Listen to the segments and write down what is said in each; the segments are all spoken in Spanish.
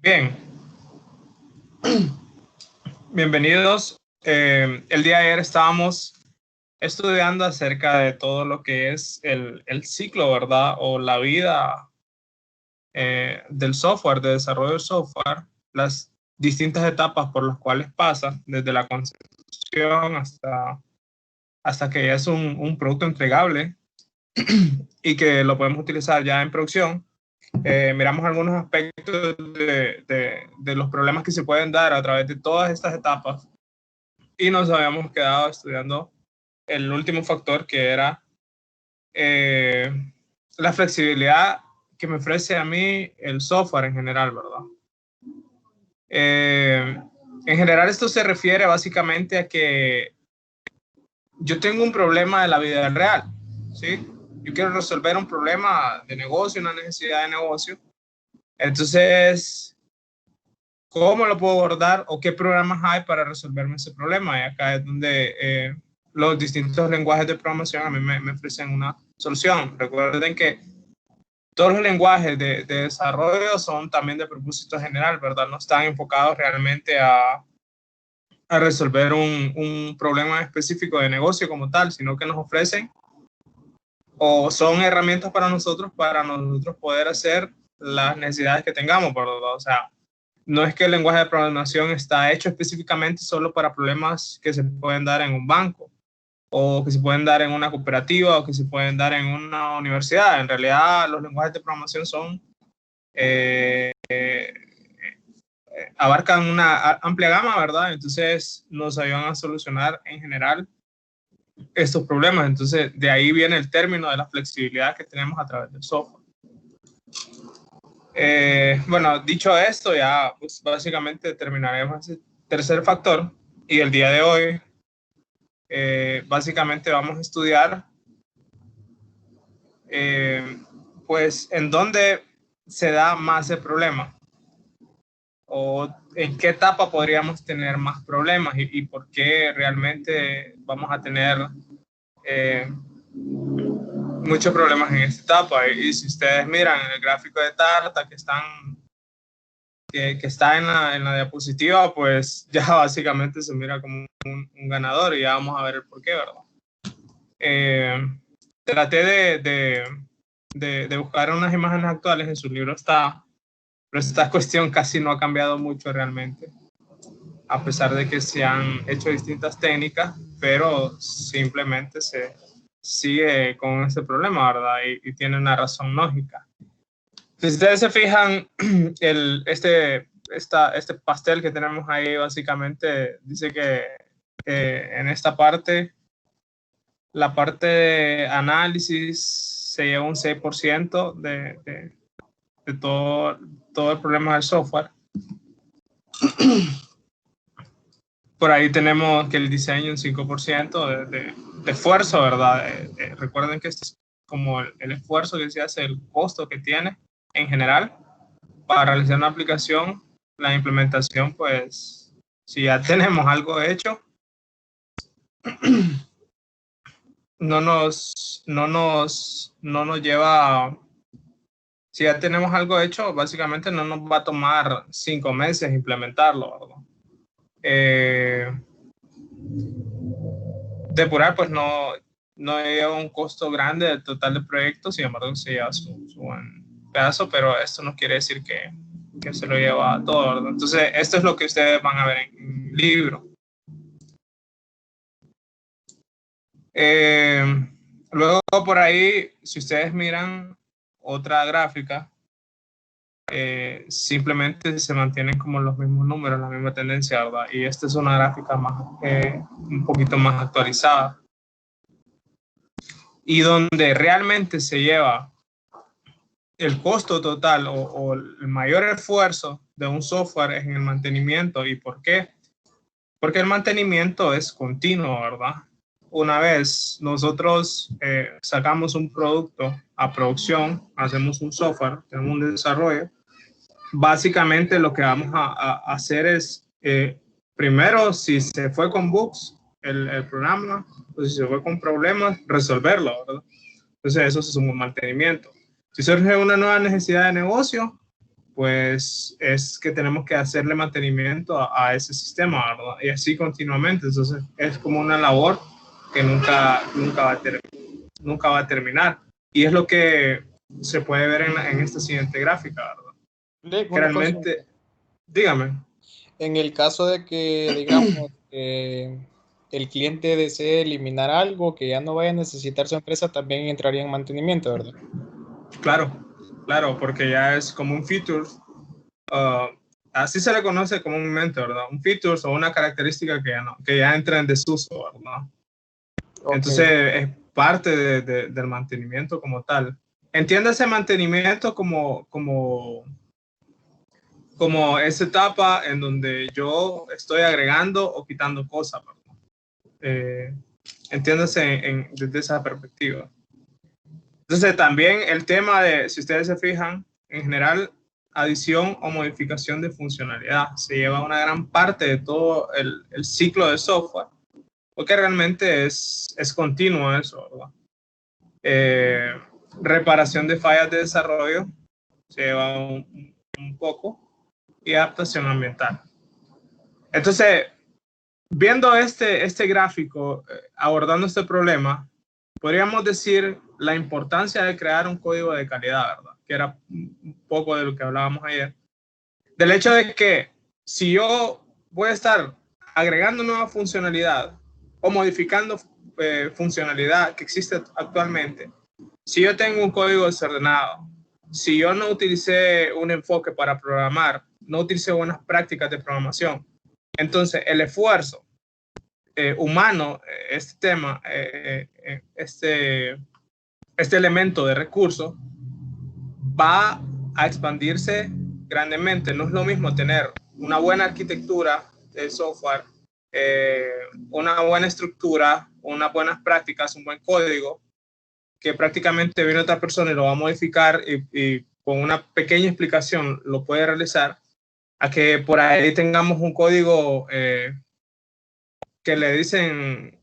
Bien, bienvenidos. El día de ayer estábamos estudiando acerca de todo lo que es el ciclo, ¿verdad? O la vida del software, de desarrollo del software, las distintas etapas por las cuales pasa, desde la concepción hasta que ya es un producto entregable y que lo podemos utilizar ya en producción. Miramos algunos aspectos de los problemas que se pueden dar a través de todas estas etapas y nos habíamos quedado estudiando el último factor, que era la flexibilidad que me ofrece a mí el software en general, ¿verdad? En general esto se refiere básicamente a que yo tengo un problema de la vida real, ¿sí? Yo quiero resolver un problema de negocio, una necesidad de negocio. Entonces, ¿cómo lo puedo abordar o qué programas hay para resolverme ese problema? Y acá es donde los distintos lenguajes de programación a mí me ofrecen una solución. Recuerden que todos los lenguajes de desarrollo son también de propósito general, ¿verdad? No están enfocados realmente a resolver un problema específico de negocio como tal, sino que nos ofrecen o son herramientas para nosotros poder hacer las necesidades que tengamos, ¿verdad? O sea, no es que el lenguaje de programación está hecho específicamente solo para problemas que se pueden dar en un banco o que se pueden dar en una cooperativa o que se pueden dar en una universidad. En realidad, los lenguajes de programación abarcan una amplia gama, ¿verdad? Entonces, nos ayudan a solucionar en general estos problemas. Entonces, de ahí viene el término de la flexibilidad que tenemos a través del software. Bueno, dicho esto, ya pues, básicamente terminaremos ese tercer factor y el día de hoy básicamente vamos a estudiar pues en dónde se da más el problema o en qué etapa podríamos tener más problemas y por qué realmente vamos a tener muchos problemas en esta etapa. Y si ustedes miran en el gráfico de Tarta que está en la diapositiva, pues ya básicamente se mira como un ganador y ya vamos a ver el por qué, ¿verdad? Traté de buscar unas imágenes actuales, en su libro está, pero esta cuestión casi no ha cambiado mucho realmente, a pesar de que se han hecho distintas técnicas, pero simplemente se sigue con ese problema, ¿verdad? Y tiene una razón lógica. Si ustedes se fijan, este pastel que tenemos ahí básicamente dice que en esta parte, la parte de análisis se lleva un 6% de todo el problema del software. Por ahí tenemos que el diseño un 5% de esfuerzo, ¿verdad? Recuerden que este es como el esfuerzo que se hace, el costo que tiene en general para realizar una aplicación. La implementación, pues, si ya tenemos algo hecho, no nos lleva, si ya tenemos algo hecho, básicamente no nos va a tomar 5 meses implementarlo, ¿verdad? Depurar, pues no lleva un costo grande del total de proyectos, sin embargo se lleva su buen pedazo, pero esto no quiere decir que se lo lleva todo, ¿verdad? Entonces, esto es lo que ustedes van a ver en el libro. Luego por ahí, si ustedes miran otra gráfica, simplemente se mantienen como los mismos números, la misma tendencia, ¿verdad? Y esta es una gráfica más, un poquito más actualizada. Y donde realmente se lleva el costo total o el mayor esfuerzo de un software es en el mantenimiento. ¿Y por qué? Porque el mantenimiento es continuo, ¿verdad? Una vez nosotros sacamos un producto a producción, hacemos un software, tenemos un desarrollo, básicamente lo que vamos a hacer es, primero, si se fue con bugs el programa, o si se fue con problemas, resolverlo, ¿verdad? Entonces eso es un mantenimiento. Si surge una nueva necesidad de negocio, pues es que tenemos que hacerle mantenimiento a ese sistema, ¿verdad? Y así continuamente. Entonces es como una labor que nunca va a terminar. Y es lo que se puede ver en esta siguiente gráfica, ¿verdad? Nick, Que una consulta. realmente, dígame. En el caso de que, digamos, el cliente desee eliminar algo que ya no vaya a necesitar su empresa, también entraría en mantenimiento, ¿verdad? Claro, claro, porque ya es como un feature, así se le conoce comúnmente, ¿verdad? Un feature o una característica que ya entra en desuso, ¿verdad? Ok. Entonces es parte del mantenimiento como tal. Entiéndase mantenimiento como esa etapa en donde yo estoy agregando o quitando cosas, ¿verdad? Entiéndase desde esa perspectiva. Entonces también el tema de, si ustedes se fijan, en general, adición o modificación de funcionalidad se lleva una gran parte de todo el ciclo de software, porque realmente es continuo eso, ¿verdad? Reparación de fallas de desarrollo se lleva un poco, y adaptación ambiental. Entonces, viendo este gráfico, abordando este problema, podríamos decir la importancia de crear un código de calidad, ¿verdad? Que era un poco de lo que hablábamos ayer. Del hecho de que si yo voy a estar agregando nueva funcionalidad o modificando funcionalidad que existe actualmente, si yo tengo un código desordenado, si yo no utilicé un enfoque para programar, no utilicé buenas prácticas de programación, entonces el esfuerzo humano, este tema, este elemento de recurso va a expandirse grandemente. No es lo mismo tener una buena arquitectura de software, una buena estructura, unas buenas prácticas, un buen código, que prácticamente viene otra persona y lo va a modificar y con una pequeña explicación lo puede realizar, a que por ahí tengamos un código que le dicen,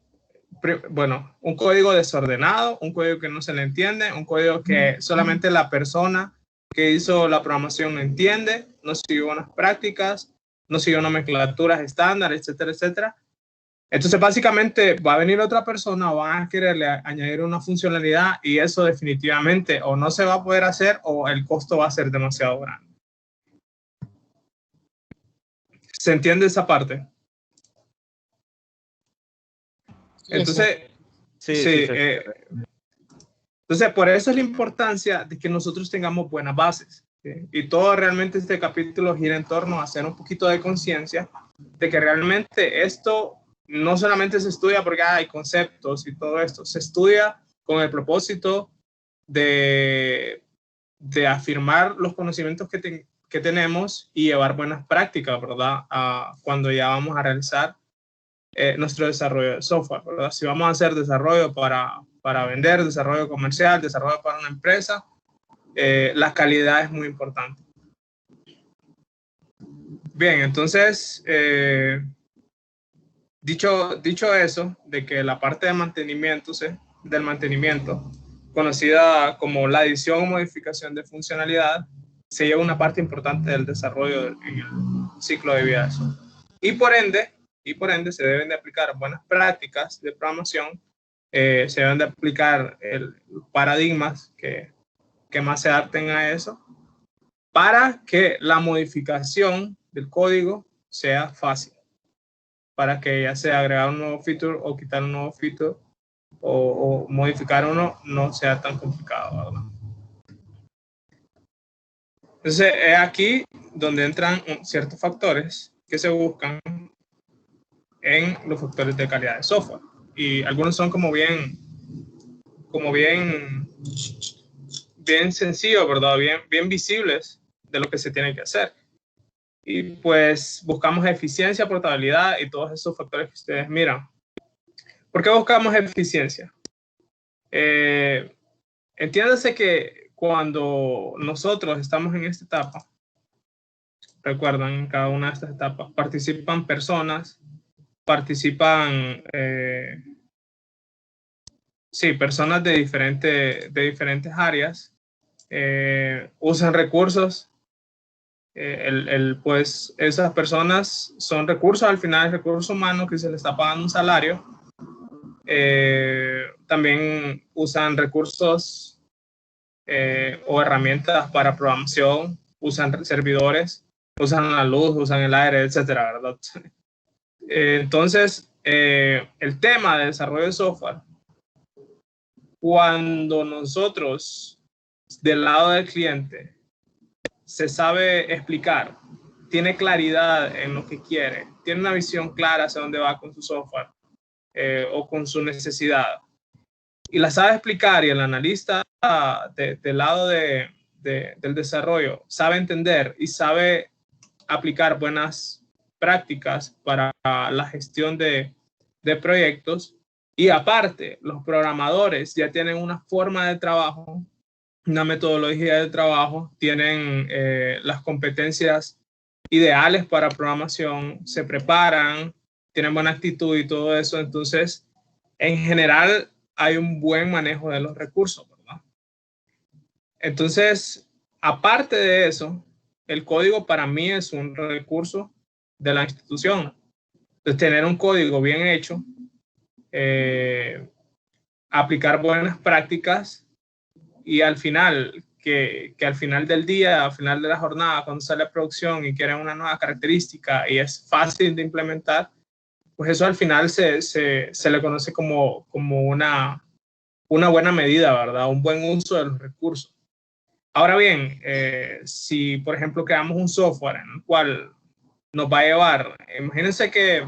bueno, un código desordenado, un código que no se le entiende, un código que solamente la persona que hizo la programación no entiende, no siguió unas prácticas, no siguió nomenclaturas estándar, etcétera, etcétera. Entonces, básicamente, va a venir otra persona, van a quererle añadir una funcionalidad y eso definitivamente o no se va a poder hacer o el costo va a ser demasiado grande. ¿Se entiende esa parte? Sí, sí. Entonces, Sí, sí, sí, se entiende. entonces por eso es la importancia de que nosotros tengamos buenas bases. ¿Sí? Y todo realmente este capítulo gira en torno a hacer un poquito de conciencia de que realmente esto no solamente se estudia porque hay conceptos y todo esto, se estudia con el propósito de afirmar los conocimientos que tenemos y llevar buenas prácticas, ¿verdad? Cuando ya vamos a realizar nuestro desarrollo de software, ¿verdad? Si vamos a hacer desarrollo para vender, desarrollo comercial, desarrollo para una empresa, la calidad es muy importante. Bien, entonces, dicho eso, de que la parte de mantenimiento, del mantenimiento, conocida como la adición o modificación de funcionalidad, se lleva una parte importante del desarrollo en el ciclo de vida de software. Y por ende se deben de aplicar buenas prácticas de programación, se deben de aplicar paradigmas que más se adapten a eso, para que la modificación del código sea fácil, para que ya sea agregar un nuevo feature o quitar un nuevo feature o modificar uno no sea tan complicado, ¿verdad? Entonces es aquí donde entran ciertos factores que se buscan en los factores de calidad de software, y algunos son como bien sencillos, ¿verdad? Bien visibles de lo que se tiene que hacer. Y pues buscamos eficiencia, portabilidad y todos esos factores que ustedes miran. ¿Por qué buscamos eficiencia? Entiéndase que cuando nosotros estamos en esta etapa, recuerdan, en cada una de estas etapas participan personas, participan personas de diferentes áreas, usan recursos Pues esas personas son recursos, al final recursos humanos que se les está pagando un salario. También usan recursos o herramientas para programación, usan servidores, usan la luz, usan el aire, etcétera, ¿verdad? Entonces, el tema de desarrollo de software, cuando nosotros del lado del cliente se sabe explicar, tiene claridad en lo que quiere, tiene una visión clara hacia dónde va con su software o con su necesidad, y la sabe explicar, y el analista del lado del desarrollo sabe entender y sabe aplicar buenas prácticas para la gestión de proyectos, y aparte los programadores ya tienen una forma de trabajo, una metodología de trabajo, tienen las competencias ideales para programación, se preparan, tienen buena actitud y todo eso. Entonces, en general, hay un buen manejo de los recursos, ¿verdad? Entonces, aparte de eso, el código para mí es un recurso de la institución. Entonces, tener un código bien hecho, aplicar buenas prácticas, y al final, que al final del día, al final de la jornada, cuando sale a producción y quieren una nueva característica y es fácil de implementar, pues eso al final se le conoce como una buena medida, ¿verdad? Un buen uso de los recursos. Ahora bien, si por ejemplo creamos un software en el cual nos va a llevar, imagínense que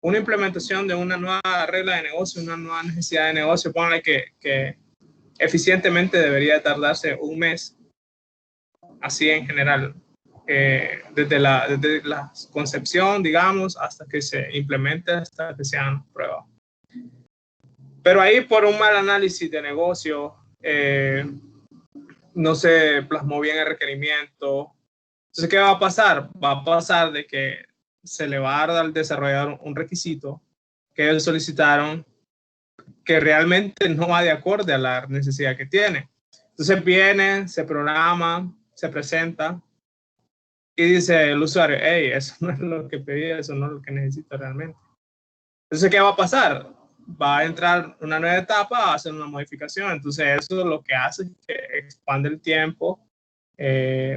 una implementación de una nueva regla de negocio, una nueva necesidad de negocio, ponle que eficientemente debería tardarse un mes, así en general, desde la concepción, digamos, hasta que se implemente, hasta que sean pruebas. Pero ahí por un mal análisis de negocio, no se plasmó bien el requerimiento. Entonces, ¿qué va a pasar? Va a pasar de que se le va a dar al desarrollador un requisito que ellos solicitaron que realmente no va de acorde a la necesidad que tiene. Entonces viene, se programa, se presenta y dice el usuario, hey, eso no es lo que pedí, eso no es lo que necesito realmente. Entonces, ¿qué va a pasar? Va a entrar una nueva etapa, va a hacer una modificación. Entonces, eso lo que hace es que expande el tiempo.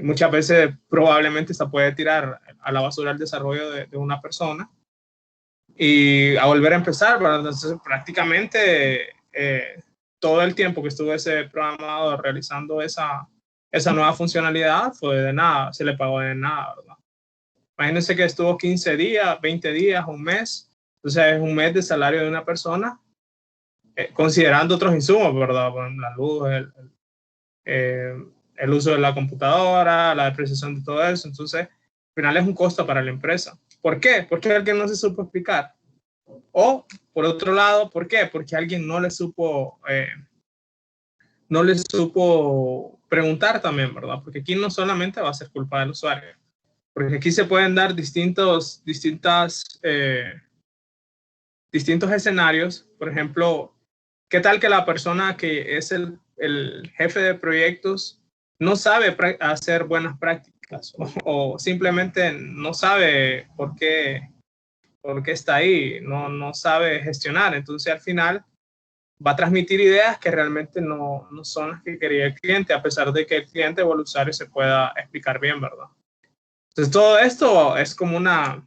Muchas veces probablemente se puede tirar a la basura el desarrollo de una persona y a volver a empezar, ¿verdad? Entonces, prácticamente todo el tiempo que estuvo ese programador realizando esa nueva funcionalidad fue de nada, se le pagó de nada, ¿verdad? Imagínense que estuvo 15 días, 20 días, un mes. Entonces, es un mes de salario de una persona, considerando otros insumos, ¿verdad? Bueno, la luz, el uso de la computadora, la depreciación de todo eso. Entonces, al final es un costo para la empresa. ¿Por qué? Porque alguien no se supo explicar. O, por otro lado, ¿por qué? Porque alguien no le supo preguntar también, ¿verdad? Porque aquí no solamente va a ser culpa del usuario, porque aquí se pueden dar distintos escenarios. Por ejemplo, ¿qué tal que la persona que es el jefe de proyectos no sabe hacer buenas prácticas o simplemente no sabe por qué está ahí, no sabe gestionar? Entonces, al final, va a transmitir ideas que realmente no son las que quería el cliente, a pesar de que el cliente o el usuario se pueda explicar bien, ¿verdad? Entonces, todo esto es como una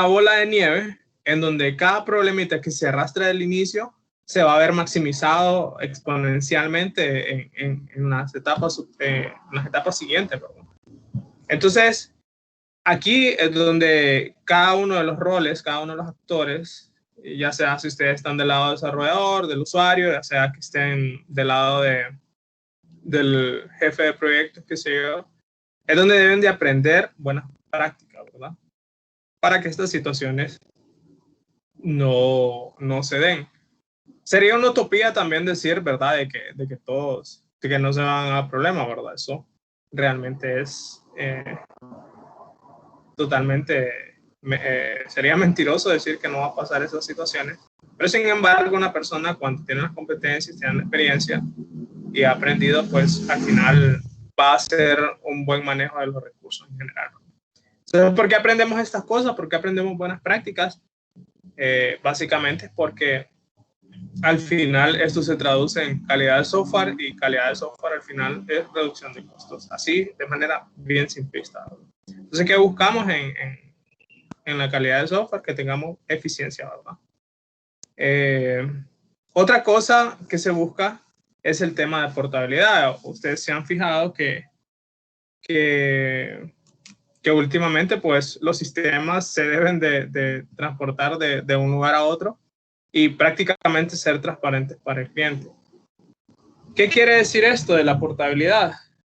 bola de nieve en donde cada problemita que se arrastra del inicio se va a ver maximizado exponencialmente en las etapas siguientes, ¿verdad? Entonces, aquí es donde cada uno de los roles, cada uno de los actores, ya sea si ustedes están del lado del desarrollador, del usuario, ya sea que estén del lado del jefe de proyectos, que sé yo, es donde deben de aprender buenas prácticas, ¿verdad? Para que estas situaciones no se den. Sería una utopía también decir, ¿verdad?, de que todos, de que no se van a problemas, ¿verdad? Eso realmente es totalmente, sería mentiroso decir que no va a pasar esas situaciones. Pero sin embargo, una persona cuando tiene las competencias, tiene la experiencia y ha aprendido, pues al final va a ser un buen manejo de los recursos en general. Entonces, ¿por qué aprendemos estas cosas? ¿Por qué aprendemos buenas prácticas? Básicamente es porque al final esto se traduce en calidad de software, y calidad de software al final es reducción de costos, así de manera bien simplista. Entonces, ¿qué buscamos en la calidad de software? Que tengamos eficiencia, ¿verdad? Otra cosa que se busca es el tema de portabilidad. Ustedes se han fijado que últimamente pues los sistemas se deben de transportar de un lugar a otro y prácticamente ser transparentes para el cliente. ¿Qué quiere decir esto de la portabilidad?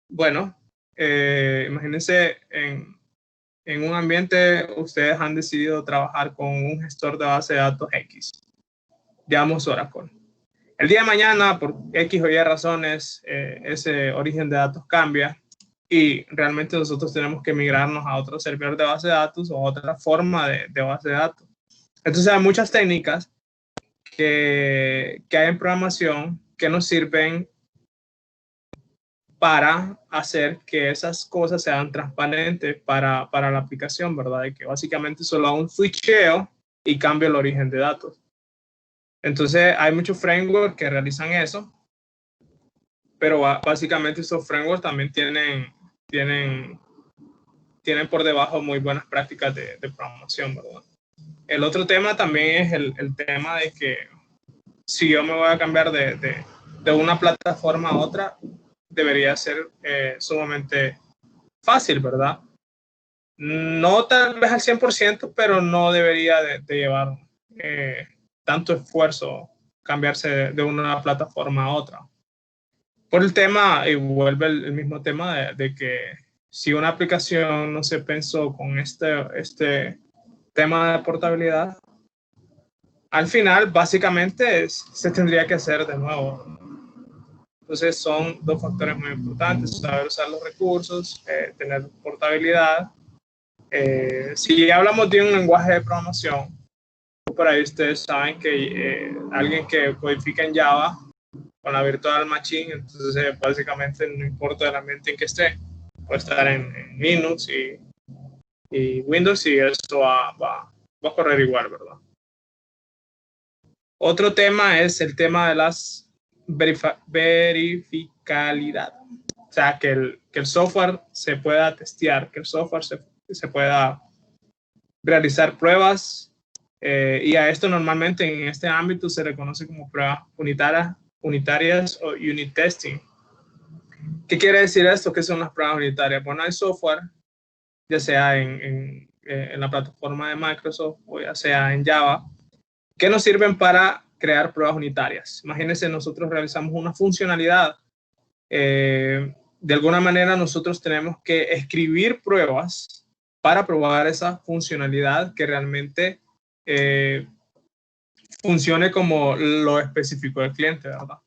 Bueno, imagínense en un ambiente ustedes han decidido trabajar con un gestor de base de datos X, digamos Oracle. El día de mañana, por X o Y razones, ese origen de datos cambia y realmente nosotros tenemos que migrarnos a otro servidor de base de datos o otra forma de base de datos. Entonces hay muchas técnicas que hay en programación que nos sirven para hacer que esas cosas sean transparentes para la aplicación, ¿verdad? Y que básicamente solo haga un switcheo y cambie el origen de datos. Entonces hay muchos frameworks que realizan eso, pero básicamente esos frameworks también tienen por debajo muy buenas prácticas de programación, ¿verdad? El otro tema también es el tema de que si yo me voy a cambiar de una plataforma a otra, debería ser sumamente fácil, ¿verdad? No tal vez al 100%, pero no debería de llevar tanto esfuerzo cambiarse de una plataforma a otra. Por el tema, y vuelve el mismo tema de que si una aplicación no se pensó con este tema de portabilidad, al final básicamente se tendría que hacer de nuevo. Entonces son dos factores muy importantes: saber usar los recursos, tener portabilidad. Si hablamos de un lenguaje de programación, por ahí ustedes saben que alguien que codifica en Java con la virtual machine, entonces básicamente no importa el ambiente en que esté, puede estar en Linux y Windows, y eso va a correr igual, ¿verdad? Otro tema es el tema de las verificabilidad. O sea, que el software se pueda testear, que el software se pueda realizar pruebas, y a esto normalmente en este ámbito se le conoce como pruebas unitarias o unit testing. ¿Qué quiere decir esto? ¿Qué son las pruebas unitarias? Bueno, hay software, ya sea en la plataforma de Microsoft o ya sea en Java, que nos sirven para crear pruebas unitarias. Imagínense, nosotros realizamos una funcionalidad. De alguna manera nosotros tenemos que escribir pruebas para probar esa funcionalidad que realmente funcione como lo especificó el cliente, ¿verdad?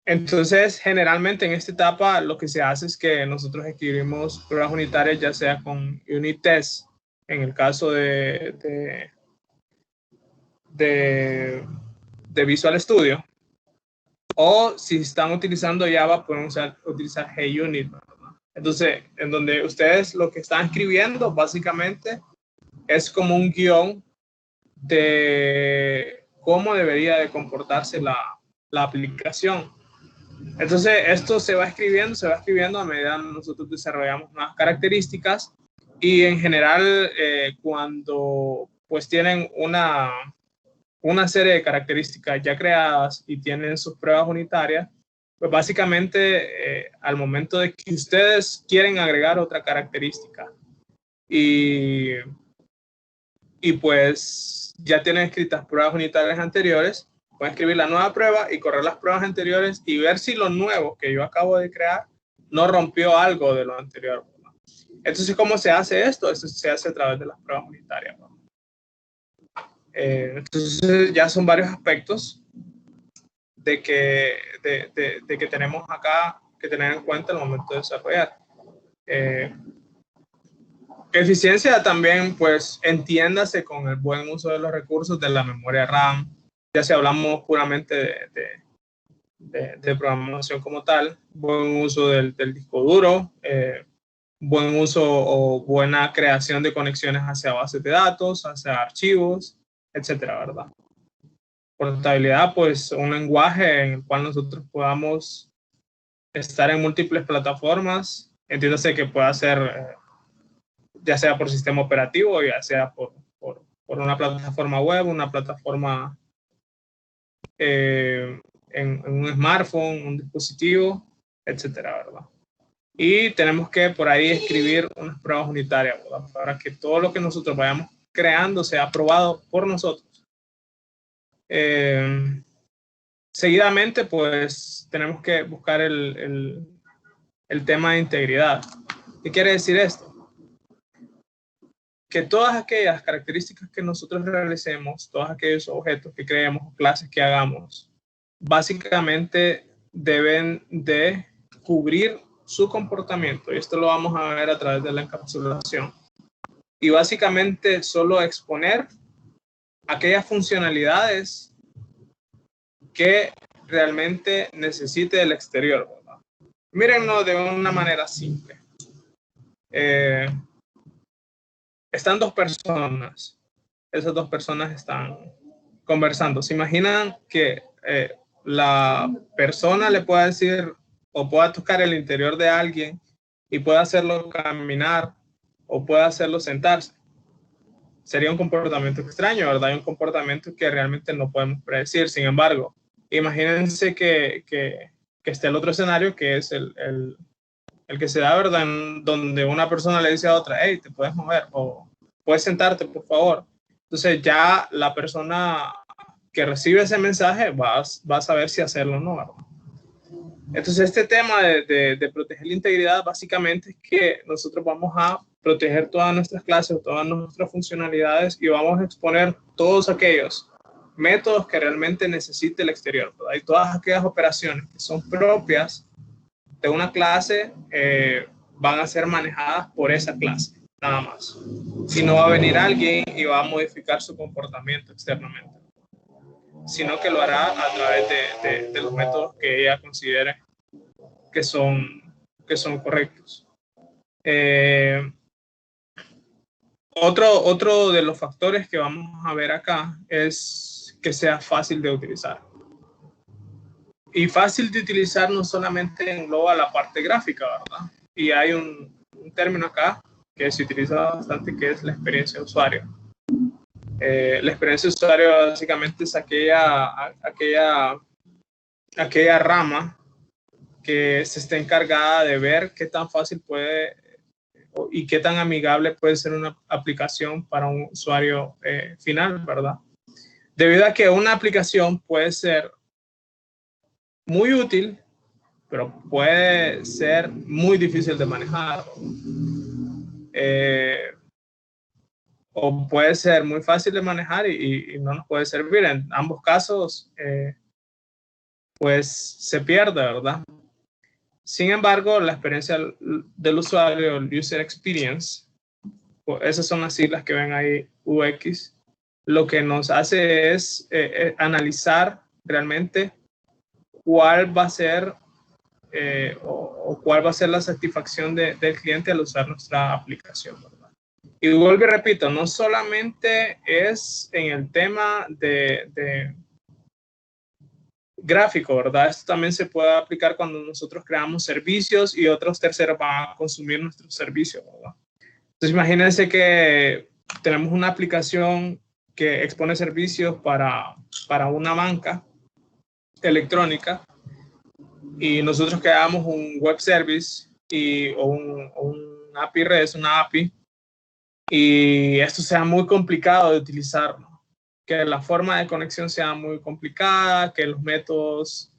Entonces, generalmente en esta etapa lo que se hace es que nosotros escribimos pruebas unitarias, ya sea con unit test, en el caso de Visual Studio, o si están utilizando Java pueden utilizar JUnit, ¿verdad? Entonces, en donde ustedes lo que están escribiendo básicamente es como un guión de cómo debería de comportarse la aplicación. Entonces, esto se va escribiendo a medida que nosotros desarrollamos nuevas características, y en general cuando pues tienen una serie de características ya creadas y tienen sus pruebas unitarias, pues básicamente al momento de que ustedes quieren agregar otra característica y pues ya tienen escritas pruebas unitarias anteriores, pueden escribir la nueva prueba y correr las pruebas anteriores y ver si lo nuevo que yo acabo de crear no rompió algo de lo anterior, ¿verdad? Entonces, ¿cómo se hace esto? Esto se hace a través de las pruebas unitarias, ¿verdad? Entonces ya son varios aspectos de que tenemos acá que tener en cuenta al momento de desarrollar. Eficiencia también, pues entiéndase con el buen uso de los recursos de la memoria RAM, ya si hablamos puramente de programación como tal, buen uso del disco duro, buen uso o buena creación de conexiones hacia bases de datos, hacia archivos, etcétera, ¿verdad? Portabilidad, pues un lenguaje en el cual nosotros podamos estar en múltiples plataformas, entiéndase que pueda ser ya sea por sistema operativo, ya sea por una plataforma web, una plataforma en un smartphone, un dispositivo, etcétera, ¿verdad? Y tenemos que por ahí escribir unas pruebas unitarias, ¿verdad? Para que todo lo que nosotros vayamos creando sea aprobado por nosotros. Seguidamente, pues tenemos que buscar el tema de integridad. ¿Qué quiere decir esto? Que todas aquellas características que nosotros realicemos, todos aquellos objetos que creemos, clases que hagamos, básicamente deben de cubrir su comportamiento. Y esto lo vamos a ver a través de la encapsulación. Y básicamente solo exponer aquellas funcionalidades que realmente necesite el exterior, ¿verdad? Mírenlo de una manera simple. Están dos personas. Esas dos personas están conversando. ¿Se imaginan que la persona le pueda decir o pueda tocar el interior de alguien y pueda hacerlo caminar o pueda hacerlo sentarse? Sería un comportamiento extraño, ¿verdad? Un comportamiento que realmente no podemos predecir. Sin embargo, imagínense que esté el otro escenario, que es el que se da, ¿verdad? En donde una persona le dice a otra, hey, te puedes mover o puedes sentarte, por favor. Entonces ya la persona que recibe ese mensaje va a saber si hacerlo o no, ¿verdad? Entonces este tema de proteger la integridad básicamente es que nosotros vamos a proteger todas nuestras clases, todas nuestras funcionalidades y vamos a exponer todos aquellos métodos que realmente necesite el exterior, ¿verdad? Y todas aquellas operaciones que son propias de una clase van a ser manejadas por esa clase, nada más. Si no va a venir alguien y va a modificar su comportamiento externamente, sino que lo hará a través de los métodos que ella considere que son correctos. Otro de los factores que vamos a ver acá es que sea fácil de utilizar. Y fácil de utilizar no solamente engloba la parte gráfica, ¿verdad? Y hay un término acá que se utiliza bastante, que es la experiencia de usuario. La experiencia de usuario básicamente es aquella rama que se está encargada de ver qué tan fácil puede y qué tan amigable puede ser una aplicación para un usuario final, ¿verdad? Debido a que una aplicación puede ser muy útil, pero puede ser muy difícil de manejar. O puede ser muy fácil de manejar y no nos puede servir. En ambos casos, pues se pierde, ¿verdad? Sin embargo, la experiencia del usuario, el user experience, pues esas son las siglas que ven ahí, UX, lo que nos hace es analizar realmente cuál va a ser o cuál va a ser la satisfacción del cliente al usar nuestra aplicación, ¿verdad? Y vuelvo y repito, no solamente es en el tema de gráfico, ¿verdad? Esto también se puede aplicar cuando nosotros creamos servicios y otros terceros van a consumir nuestros servicios, ¿verdad? Entonces imagínense que tenemos una aplicación que expone servicios para una banca electrónica y nosotros creamos un web service o un API REST, una API, y esto sea muy complicado de utilizar, ¿no? Que la forma de conexión sea muy complicada, que los métodos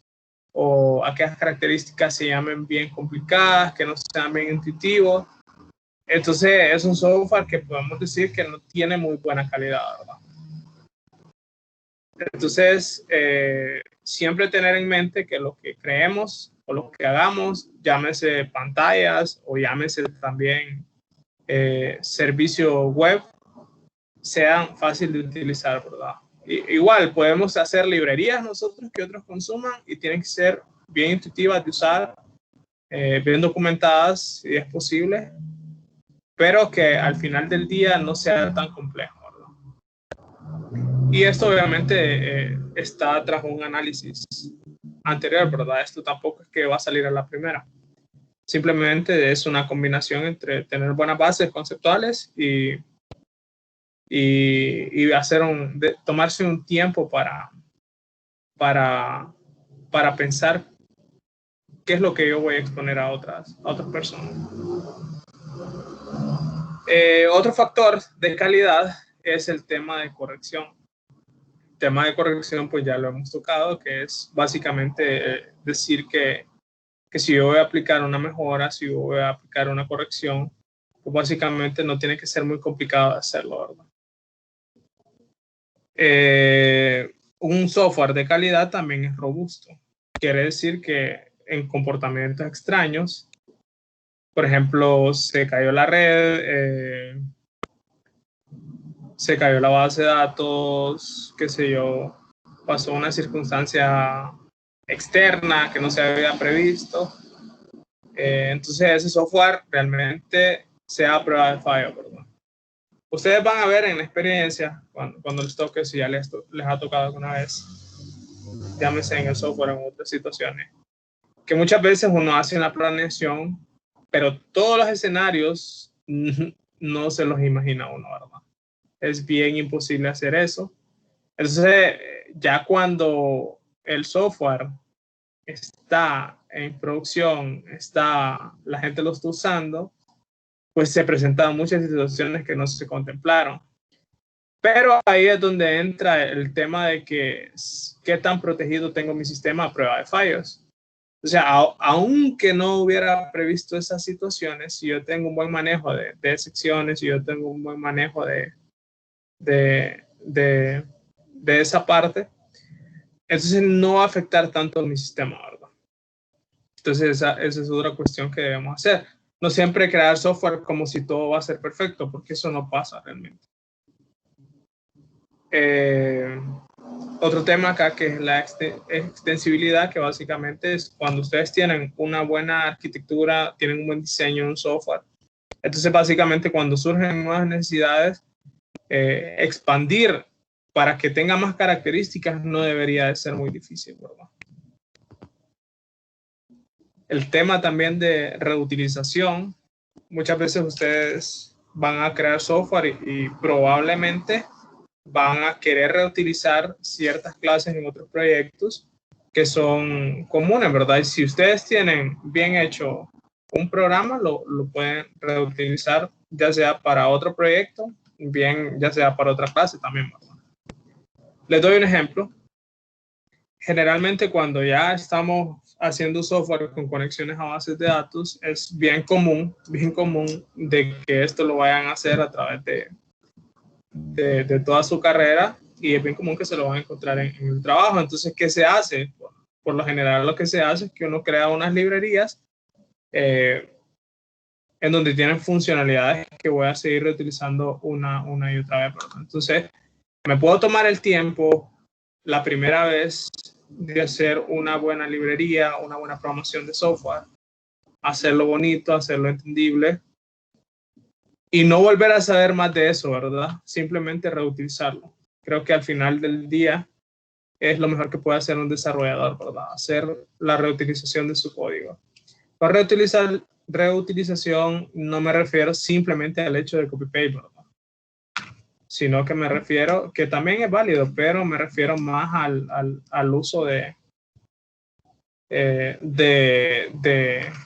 o aquellas características se llamen bien complicadas, que no sean bien intuitivos. Entonces es un software que podemos decir que no tiene muy buena calidad, ¿verdad? Entonces, siempre tener en mente que lo que creemos o lo que hagamos, llámese pantallas o llámese también servicio web, sean fáciles de utilizar, ¿verdad? igual podemos hacer librerías nosotros que otros consuman y tienen que ser bien intuitivas de usar, bien documentadas si es posible, pero que al final del día no sea tan complejo, ¿verdad? Y esto obviamente está tras un análisis anterior, ¿verdad? Esto tampoco es que va a salir a la primera. Simplemente es una combinación entre tener buenas bases conceptuales y hacer tomarse un tiempo para pensar qué es lo que yo voy a exponer a otras personas. Otro factor de calidad es el tema de corrección. El tema de corrección, pues ya lo hemos tocado, que es básicamente decir que si yo voy a aplicar una mejora, si yo voy a aplicar una corrección, pues básicamente no tiene que ser muy complicado de hacerlo, ¿verdad? Un software de calidad también es robusto. Quiere decir que en comportamientos extraños, por ejemplo, se cayó la red, se cayó la base de datos, qué sé yo, pasó una circunstancia externa que no se había previsto. Entonces ese software realmente sea a prueba de fallo, ¿verdad? Ustedes van a ver en la experiencia, cuando les toque, si ya les ha tocado alguna vez, llámese en el software o en otras situaciones, que muchas veces uno hace una planeación, pero todos los escenarios no se los imagina uno, ¿verdad? Es bien imposible hacer eso. Entonces, ya cuando el software está en producción, la gente lo está usando, pues se presentan muchas situaciones que no se contemplaron. Pero ahí es donde entra el tema de que qué tan protegido tengo mi sistema a prueba de fallos. O sea, aunque no hubiera previsto esas situaciones, si yo tengo un buen manejo de secciones, si yo tengo un buen manejo de esa parte, entonces no va a afectar tanto mi sistema, ¿verdad? Entonces esa es otra cuestión que debemos hacer. No siempre crear software como si todo va a ser perfecto, porque eso no pasa realmente. Otro tema acá que es la extensibilidad, que básicamente es cuando ustedes tienen una buena arquitectura, tienen un buen diseño, un software. Entonces básicamente cuando surgen nuevas necesidades, expandir para que tenga más características no debería de ser muy difícil, ¿verdad? El tema también de reutilización. Muchas veces ustedes van a crear software y probablemente van a querer reutilizar ciertas clases en otros proyectos que son comunes, ¿verdad? Y si ustedes tienen bien hecho un programa, lo pueden reutilizar ya sea para otro proyecto, bien ya sea para otra clase también, ¿verdad? Les doy un ejemplo. Generalmente cuando ya estamos haciendo software con conexiones a bases de datos, es bien común de que esto lo vayan a hacer a través de toda su carrera y es bien común que se lo van a encontrar en el trabajo. Entonces, ¿qué se hace? Por lo general lo que se hace es que uno crea unas librerías en donde tienen funcionalidades que voy a seguir reutilizando una y otra vez. Entonces, me puedo tomar el tiempo la primera vez de hacer una buena librería, una buena programación de software, hacerlo bonito, hacerlo entendible y no volver a saber más de eso, ¿verdad? Simplemente reutilizarlo. Creo que al final del día es lo mejor que puede hacer un desarrollador, ¿verdad? Hacer la reutilización de su código. Para reutilización no me refiero simplemente al hecho de copy-paste, ¿verdad? Sino que me refiero, que también es válido, pero me refiero más al uso de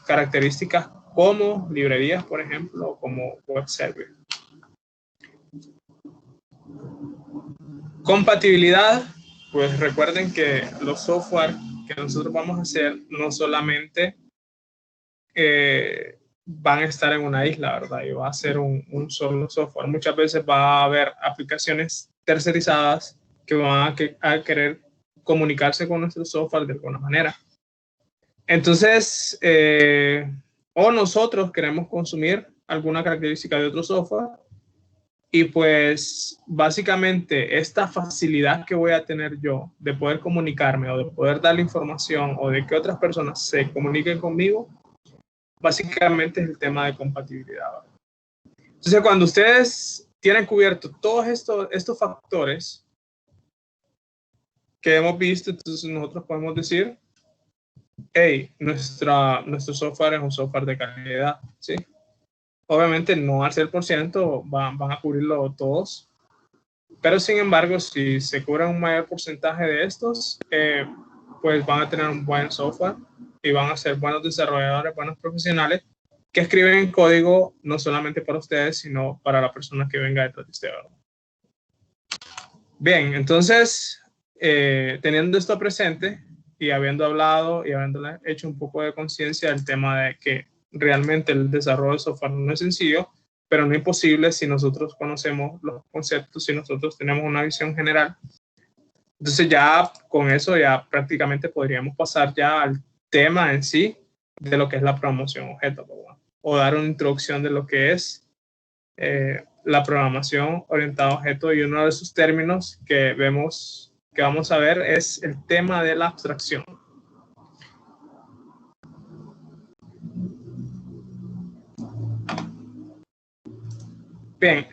características como librerías, por ejemplo, como web server. Compatibilidad, pues recuerden que los software que nosotros vamos a hacer no solamente van a estar en una isla, ¿verdad? Y va a ser un solo software. Muchas veces va a haber aplicaciones tercerizadas que van a querer comunicarse con nuestro software de alguna manera. Entonces, o nosotros queremos consumir alguna característica de otro software Y pues básicamente esta facilidad que voy a tener yo de poder comunicarme o de poder dar la información o de que otras personas se comuniquen conmigo, básicamente es el tema de compatibilidad. Entonces, cuando ustedes tienen cubierto todos estos factores que hemos visto, entonces nosotros podemos decir, hey, nuestro software es un software de calidad, ¿sí? Obviamente no al 100%, van a cubrirlo todos, pero sin embargo, si se cubren un mayor porcentaje de estos, pues van a tener un buen software y van a ser buenos desarrolladores, buenos profesionales que escriben código no solamente para ustedes, sino para la persona que venga detrás de ustedes. Bien, entonces, teniendo esto presente y habiendo hablado y habiéndole hecho un poco de conciencia del tema de que realmente el desarrollo de software no es sencillo, pero no imposible si nosotros conocemos los conceptos, si nosotros tenemos una visión general. Entonces ya con eso ya prácticamente podríamos pasar ya al tema en sí de lo que es la programación objeto, ¿verdad? O dar una introducción de lo que es la programación orientada a objetos, y uno de esos términos que vamos a ver es el tema de la abstracción. Bien,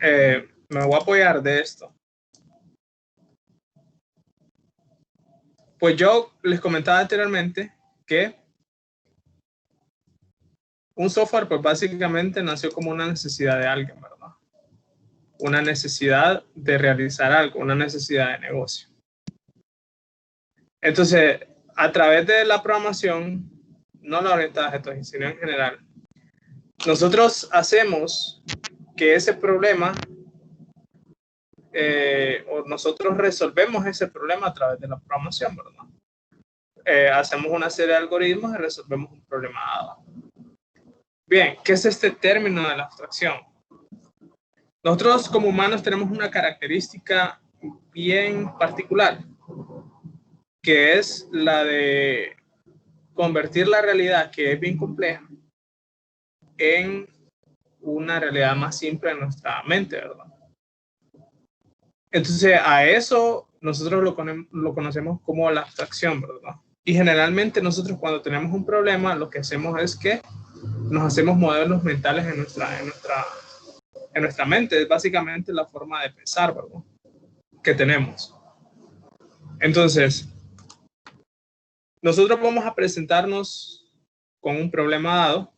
me voy a apoyar de esto. Pues yo les comentaba anteriormente que un software pues básicamente nació como una necesidad de alguien, ¿verdad? Una necesidad de realizar algo, una necesidad de negocio. Entonces, a través de la programación, no la orientada a objetos, sino en general, nosotros hacemos que ese problema, o nosotros resolvemos ese problema a través de la programación, ¿verdad? Hacemos una serie de algoritmos y resolvemos un problema dado. Bien, ¿qué es este término de la abstracción? Nosotros como humanos tenemos una característica bien particular, que es la de convertir la realidad, que es bien compleja, en una realidad más simple en nuestra mente, ¿verdad? Entonces, a eso nosotros lo conocemos como la abstracción, ¿verdad? Y generalmente nosotros cuando tenemos un problema, lo que hacemos es que nos hacemos modelos mentales en nuestra mente. Es básicamente la forma de pensar, ¿verdad? Que tenemos. Entonces, nosotros vamos a presentarnos con un problema dado,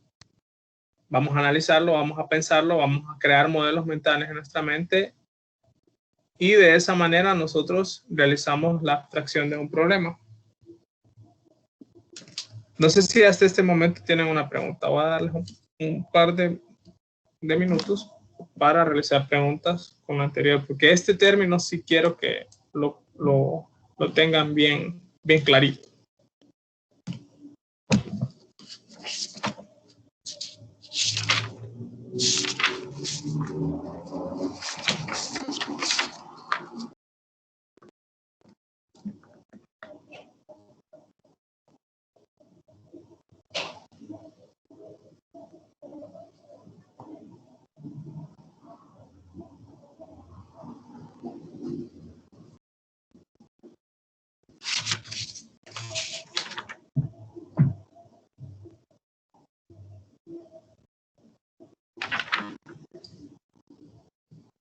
vamos a analizarlo, vamos a pensarlo, vamos a crear modelos mentales en nuestra mente, y de esa manera nosotros realizamos la abstracción de un problema. No sé si hasta este momento tienen una pregunta. Voy a darles un par de minutos para realizar preguntas con lo anterior, porque este término sí quiero que lo tengan bien clarito.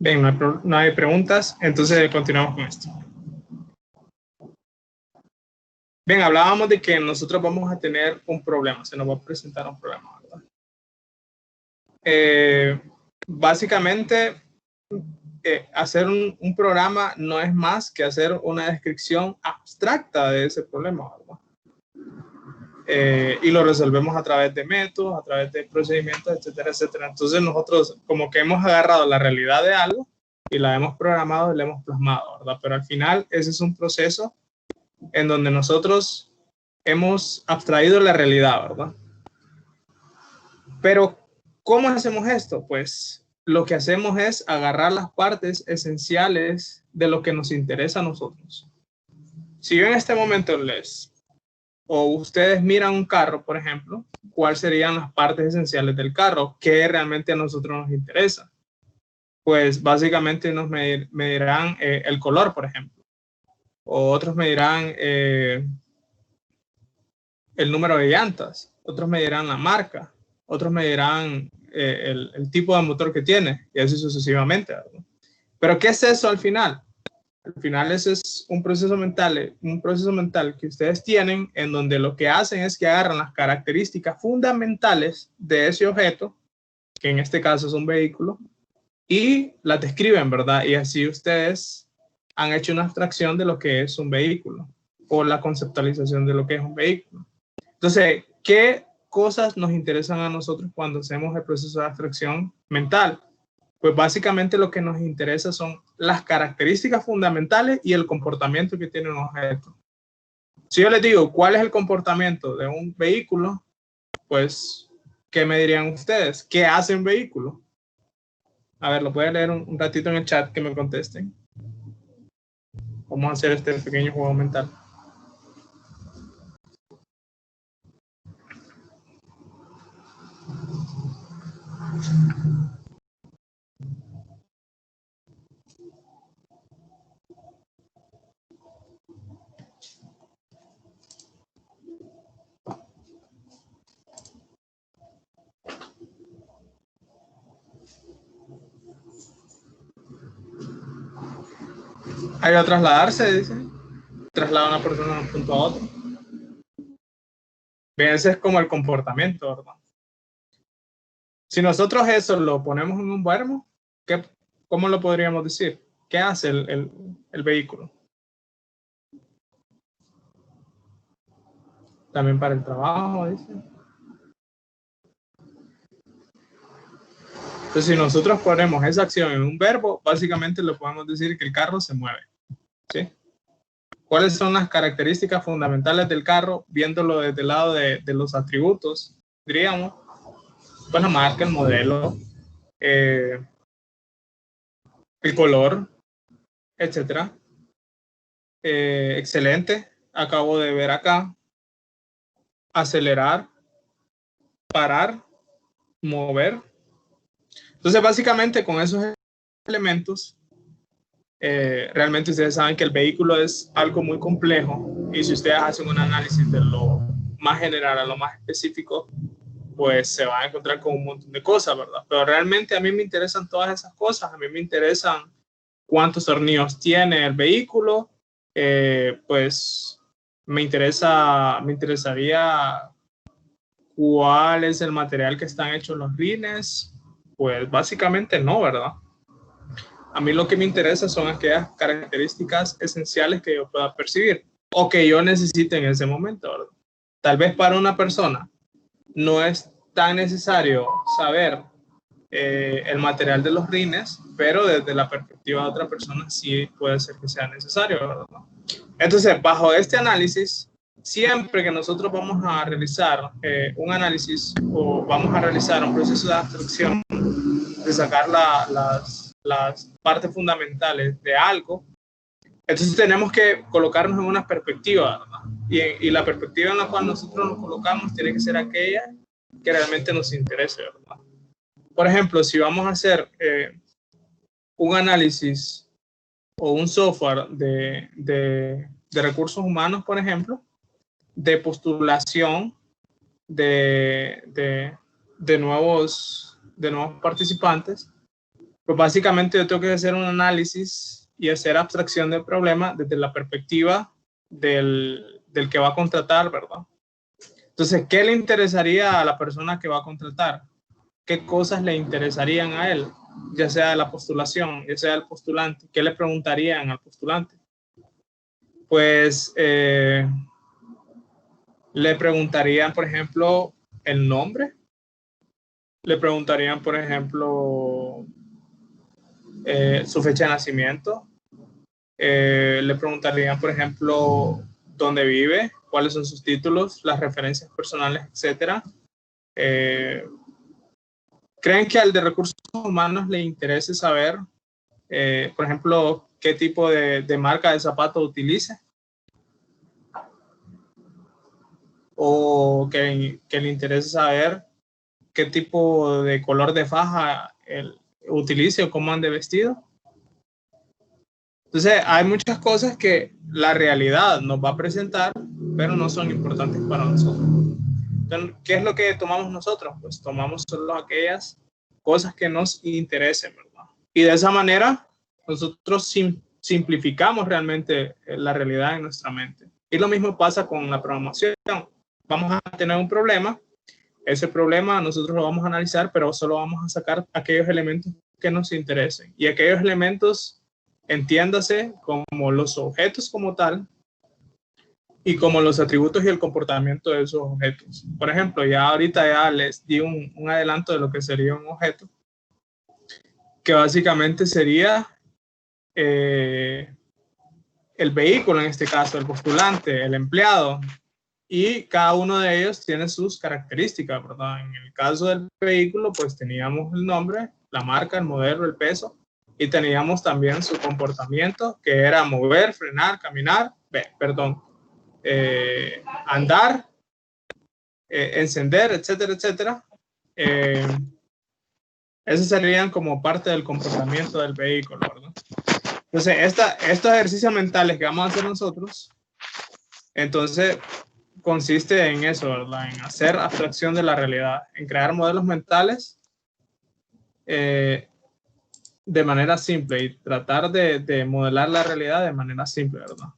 Bien, no hay preguntas, entonces continuamos con esto. Bien, hablábamos de que nosotros vamos a tener un problema, se nos va a presentar un problema, ¿verdad? Básicamente, hacer un programa no es más que hacer una descripción abstracta de ese problema, ¿verdad? Y lo resolvemos a través de métodos, a través de procedimientos, etcétera, etcétera. Entonces nosotros como que hemos agarrado la realidad de algo y la hemos programado y la hemos plasmado, ¿verdad? Pero al final ese es un proceso en donde nosotros hemos abstraído la realidad, ¿verdad? Pero ¿cómo hacemos esto? Pues lo que hacemos es agarrar las partes esenciales de lo que nos interesa a nosotros. Si yo en este momento o ustedes miran un carro, por ejemplo, ¿cuáles serían las partes esenciales del carro? ¿Qué realmente a nosotros nos interesa? pues básicamente unos medirán el color, por ejemplo, o otros medirán el número de llantas, otros medirán la marca, otros medirán el tipo de motor que tiene, y así sucesivamente, ¿verdad? Pero ¿qué es eso al final? Al final ese es un proceso mental que ustedes tienen en donde lo que hacen es que agarran las características fundamentales de ese objeto, que en este caso es un vehículo, y las describen, ¿verdad? Y así ustedes han hecho una abstracción de lo que es un vehículo o la conceptualización de lo que es un vehículo. Entonces, ¿qué cosas nos interesan a nosotros cuando hacemos el proceso de abstracción mental? Pues básicamente lo que nos interesa son las características fundamentales y el comportamiento que tiene un objeto. Si yo les digo cuál es el comportamiento de un vehículo, pues, ¿qué me dirían ustedes? ¿Qué hace un vehículo? A ver, lo pueden leer un ratito en el chat que me contesten. Vamos a hacer este pequeño juego mental. Hay a trasladarse, dice. Traslada a una persona de un punto a otro. Bien, ese es como el comportamiento, ¿verdad? Si nosotros eso lo ponemos en un verbo, ¿cómo lo podríamos decir? ¿Qué hace el vehículo? También para el trabajo, dice. Entonces, si nosotros ponemos esa acción en un verbo, básicamente le podemos decir que el carro se mueve, ¿sí? ¿Cuáles son las características fundamentales del carro? Viéndolo desde el lado de los atributos, diríamos, pues la marca, el modelo, el color, etcétera. Excelente, acabo de ver acá, acelerar, parar, mover. Entonces, básicamente con esos elementos, realmente ustedes saben que el vehículo es algo muy complejo y si ustedes hacen un análisis de lo más general a lo más específico, pues se van a encontrar con un montón de cosas, ¿verdad? Pero realmente a mí me interesan todas esas cosas, a mí me interesan cuántos tornillos tiene el vehículo, pues me interesaría cuál es el material que están hechos los rines, pues básicamente no, ¿verdad? A mí lo que me interesa son aquellas características esenciales que yo pueda percibir o que yo necesite en ese momento, ¿verdad? Tal vez para una persona no es tan necesario saber el material de los rines, pero desde la perspectiva de otra persona sí puede ser que sea necesario, ¿verdad? Entonces, bajo este análisis, siempre que nosotros vamos a realizar un análisis o vamos a realizar un proceso de abstracción, de sacar las partes fundamentales de algo, entonces tenemos que colocarnos en una perspectiva, ¿verdad? Y la perspectiva en la cual nosotros nos colocamos tiene que ser aquella que realmente nos interese, ¿verdad? Por ejemplo, si vamos a hacer un análisis o un software de recursos humanos, por ejemplo, de postulación de nuevos participantes, pues básicamente yo tengo que hacer un análisis y hacer abstracción del problema desde la perspectiva del que va a contratar, ¿verdad? Entonces, ¿qué le interesaría a la persona que va a contratar? ¿Qué cosas le interesarían a él? Ya sea de la postulación, ya sea del postulante. ¿Qué le preguntarían al postulante? Pues le preguntarían, por ejemplo, el nombre. Le preguntarían, por ejemplo, su fecha de nacimiento. Le preguntarían, por ejemplo, dónde vive, cuáles son sus títulos, las referencias personales, etcétera. ¿Creen que al de recursos humanos le interese saber, por ejemplo, qué tipo de marca de zapato utilice? ¿O que le interese saber qué tipo de color de faja utilice o cómo ande vestido. Entonces, hay muchas cosas que la realidad nos va a presentar, pero no son importantes para nosotros. Entonces, ¿qué es lo que tomamos nosotros? Pues tomamos solo aquellas cosas que nos interesen, ¿verdad? Y de esa manera, nosotros simplificamos realmente la realidad en nuestra mente. Y lo mismo pasa con la programación. Vamos a tener un problema. Ese problema nosotros lo vamos a analizar, pero solo vamos a sacar aquellos elementos que nos interesen. Y aquellos elementos, entiéndase como los objetos como tal, y como los atributos y el comportamiento de esos objetos. Por ejemplo, ya ahorita ya les di un adelanto de lo que sería un objeto, que básicamente sería el vehículo, en este caso, el postulante, el empleado, y cada uno de ellos tiene sus características, ¿verdad? En el caso del vehículo, pues teníamos el nombre, la marca, el modelo, el peso, y teníamos también su comportamiento, que era mover, frenar, caminar, andar, encender, etcétera, etcétera. Esos serían como parte del comportamiento del vehículo, ¿verdad? Entonces, estos ejercicios mentales que vamos a hacer nosotros, entonces, consiste en eso, ¿verdad? En hacer abstracción de la realidad, en crear modelos mentales de manera simple y tratar de modelar la realidad de manera simple, ¿verdad?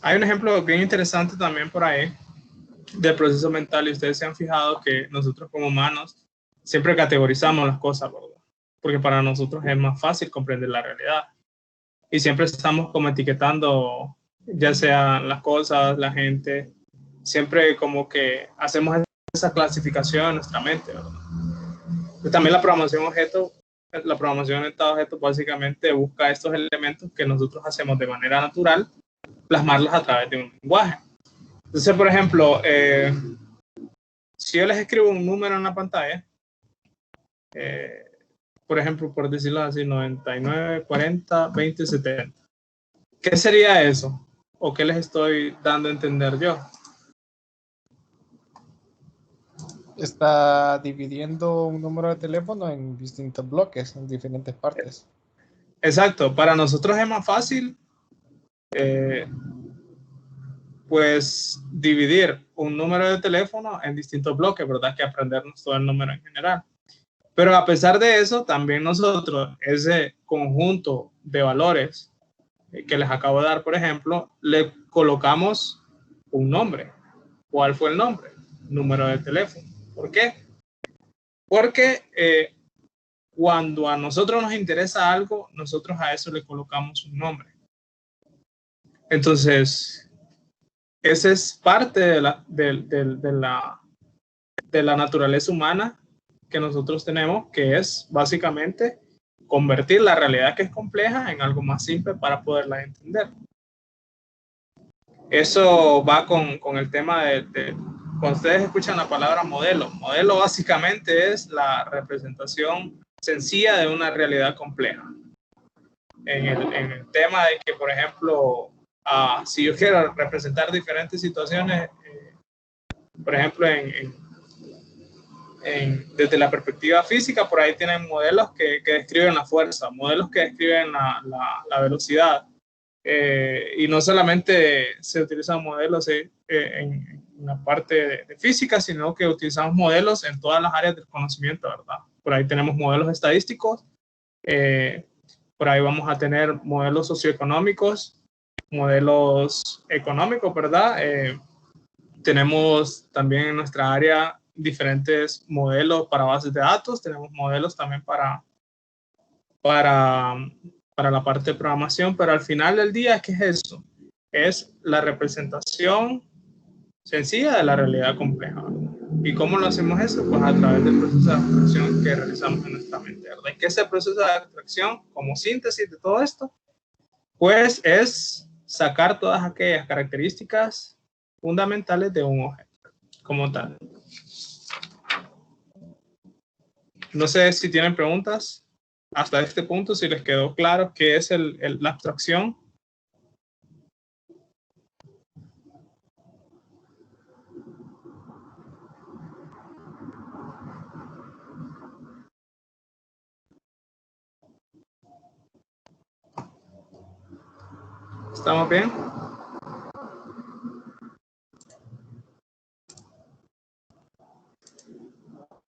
Hay un ejemplo bien interesante también por ahí del proceso mental y ustedes se han fijado que nosotros como humanos siempre categorizamos las cosas, ¿verdad? Porque para nosotros es más fácil comprender la realidad y siempre estamos como etiquetando ya sea las cosas, la gente, siempre como que hacemos esa clasificación en nuestra mente, ¿verdad? Y también la programación orientada a objetos básicamente busca estos elementos que nosotros hacemos de manera natural, plasmarlos a través de un lenguaje. Entonces, por ejemplo, si yo les escribo un número en la pantalla, por ejemplo, por decirlo así, 99, 40, 20, 70. ¿Qué sería eso? ¿O qué les estoy dando a entender yo? Está dividiendo un número de teléfono en distintos bloques, en diferentes partes. Exacto. Para nosotros es más fácil, pues, dividir un número de teléfono en distintos bloques, ¿verdad? Que aprendernos todo el número en general. Pero a pesar de eso, también nosotros, ese conjunto de valores que les acabo de dar, por ejemplo, le colocamos un nombre. ¿Cuál fue el nombre? Número de teléfono. ¿Por qué? Porque cuando a nosotros nos interesa algo, nosotros a eso le colocamos un nombre. Entonces, esa es parte de la naturaleza humana que nosotros tenemos, que es básicamente convertir la realidad que es compleja en algo más simple para poderla entender. Eso va con el tema cuando ustedes escuchan la palabra modelo. Modelo básicamente es la representación sencilla de una realidad compleja. En el tema de que, por ejemplo, si yo quiero representar diferentes situaciones, por ejemplo, desde la perspectiva física, por ahí tienen modelos que describen la fuerza, modelos que describen la velocidad. Y no solamente se utilizan modelos en la parte de física, sino que utilizamos modelos en todas las áreas del conocimiento, ¿verdad? Por ahí tenemos modelos estadísticos, por ahí vamos a tener modelos socioeconómicos, modelos económicos, ¿verdad? Tenemos también en nuestra área diferentes modelos para bases de datos, tenemos modelos también para la parte de programación, pero al final del día, ¿qué es eso? Es la representación sencilla de la realidad compleja. ¿Y cómo lo hacemos eso? Pues a través del proceso de abstracción que realizamos en nuestra mente, ¿verdad? ¿Y qué es el proceso de abstracción como síntesis de todo esto? Pues es sacar todas aquellas características fundamentales de un objeto como tal. No sé si tienen preguntas hasta este punto, si les quedó claro qué es la abstracción. ¿Estamos bien?